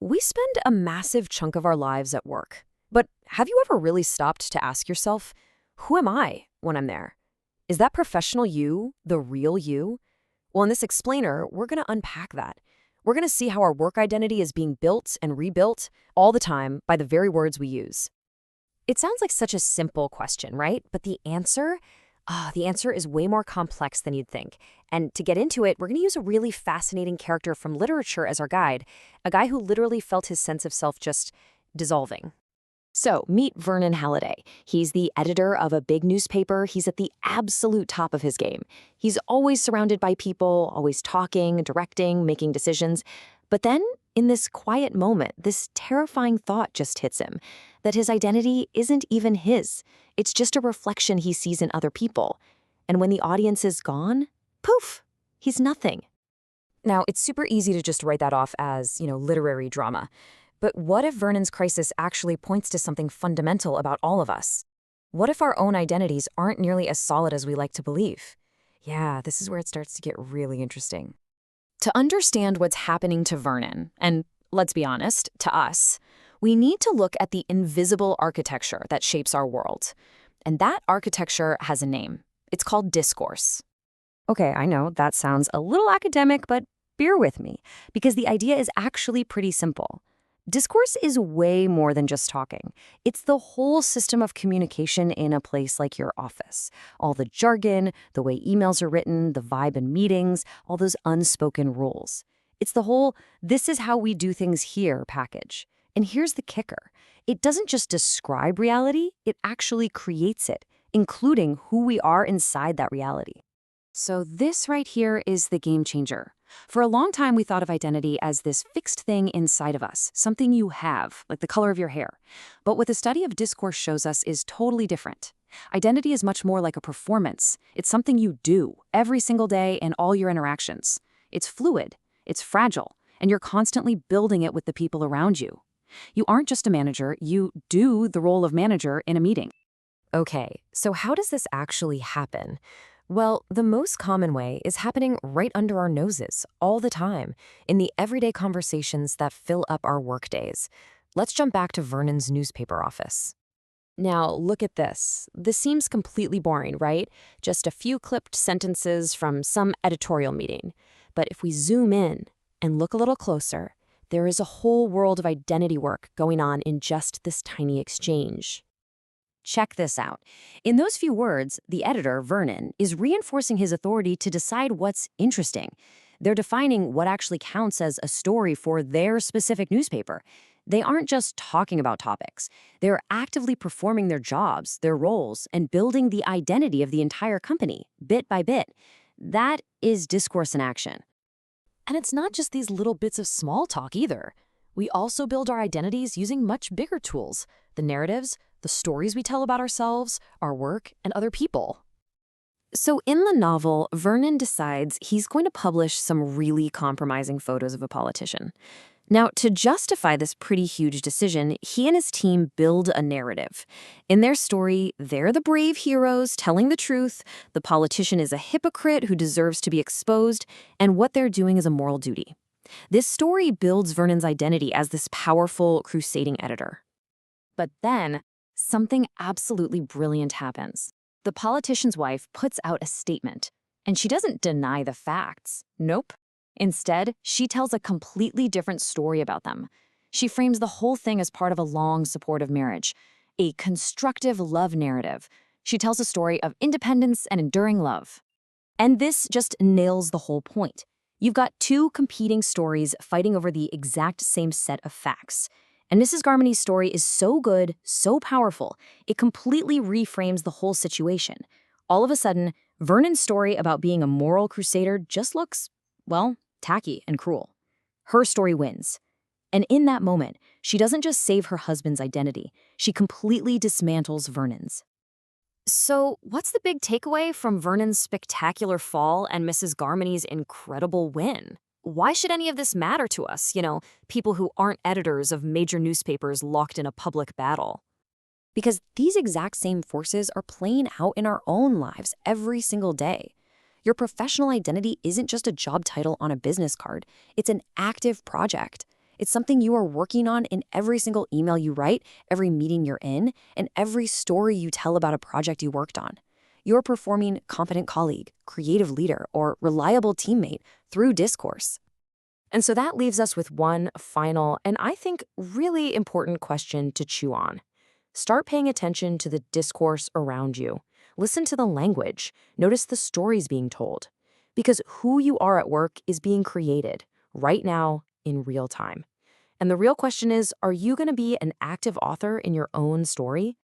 We spend a massive chunk of our lives at work. But have you ever really stopped to ask yourself, who am I when I'm there? Is that professional you the real you? Well, in this explainer, we're going to unpack that. We're going to see how our work identity is being built and rebuilt all the time by the very words we use. It sounds like such a simple question, right? But the answer is way more complex than you'd think. And to get into it, we're going to use a really fascinating character from literature as our guide, a guy who literally felt his sense of self just dissolving. So, meet Vernon Halliday. He's the editor of a big newspaper. He's at the absolute top of his game. He's always surrounded by people, always talking, directing, making decisions. But then, in this quiet moment, this terrifying thought just hits him, that his identity isn't even his. It's just a reflection he sees in other people. And when the audience is gone, poof, he's nothing. Now, it's super easy to just write that off as, literary drama. But what if Vernon's crisis actually points to something fundamental about all of us? What if our own identities aren't nearly as solid as we like to believe? Yeah, this is where it starts to get really interesting. To understand what's happening to Vernon, and let's be honest, to us, we need to look at the invisible architecture that shapes our world. And that architecture has a name. It's called discourse. Okay, I know that sounds a little academic, but bear with me, because the idea is actually pretty simple. Discourse is way more than just talking. It's the whole system of communication in a place like your office. All the jargon, the way emails are written, the vibe in meetings, all those unspoken rules. It's the whole, this is how we do things here package. And here's the kicker. It doesn't just describe reality, it actually creates it, including who we are inside that reality. So this right here is the game changer. For a long time, we thought of identity as this fixed thing inside of us, something you have, like the color of your hair. But what the study of discourse shows us is totally different. Identity is much more like a performance. It's something you do every single day in all your interactions. It's fluid, it's fragile, and you're constantly building it with the people around you. You aren't just a manager, you do the role of manager in a meeting. Okay, so how does this actually happen? Well, the most common way is happening right under our noses, all the time, in the everyday conversations that fill up our workdays. Let's jump back to Vernon's newspaper office. Now, look at this. This seems completely boring, right? Just a few clipped sentences from some editorial meeting. But if we zoom in and look a little closer, there is a whole world of identity work going on in just this tiny exchange. Check this out. In those few words, the editor, Vernon, is reinforcing his authority to decide what's interesting. They're defining what actually counts as a story for their specific newspaper. They aren't just talking about topics. They're actively performing their jobs, their roles, and building the identity of the entire company, bit by bit. That is discourse in action. And it's not just these little bits of small talk either. We also build our identities using much bigger tools, the narratives, the stories we tell about ourselves, our work, and other people. So in the novel, Vernon decides he's going to publish some really compromising photos of a politician. Now, to justify this pretty huge decision, he and his team build a narrative. In their story, they're the brave heroes telling the truth, the politician is a hypocrite who deserves to be exposed, and what they're doing is a moral duty. This story builds Vernon's identity as this powerful, crusading editor. But then, something absolutely brilliant happens. The politician's wife puts out a statement, and she doesn't deny the facts. Nope. Instead, she tells a completely different story about them. She frames the whole thing as part of a long, supportive marriage, a constructive love narrative. She tells a story of independence and enduring love. And this just nails the whole point. You've got two competing stories fighting over the exact same set of facts. And Mrs. Garmony's story is so good, so powerful, it completely reframes the whole situation. All of a sudden, Vernon's story about being a moral crusader just looks, well, tacky and cruel. Her story wins. And in that moment, she doesn't just save her husband's identity, she completely dismantles Vernon's. So, what's the big takeaway from Vernon's spectacular fall and Mrs. Garmony's incredible win? Why should any of this matter to us, people who aren't editors of major newspapers locked in a public battle? Because these exact same forces are playing out in our own lives every single day. Your professional identity isn't just a job title on a business card. It's an active project. It's something you are working on in every single email you write, every meeting you're in, and every story you tell about a project you worked on. You're performing competent colleague, creative leader, or reliable teammate through discourse. And so that leaves us with one final and I think really important question to chew on. Start paying attention to the discourse around you. Listen to the language. Notice the stories being told. Because who you are at work is being created right now in real time. And the real question is, are you going to be an active author in your own story?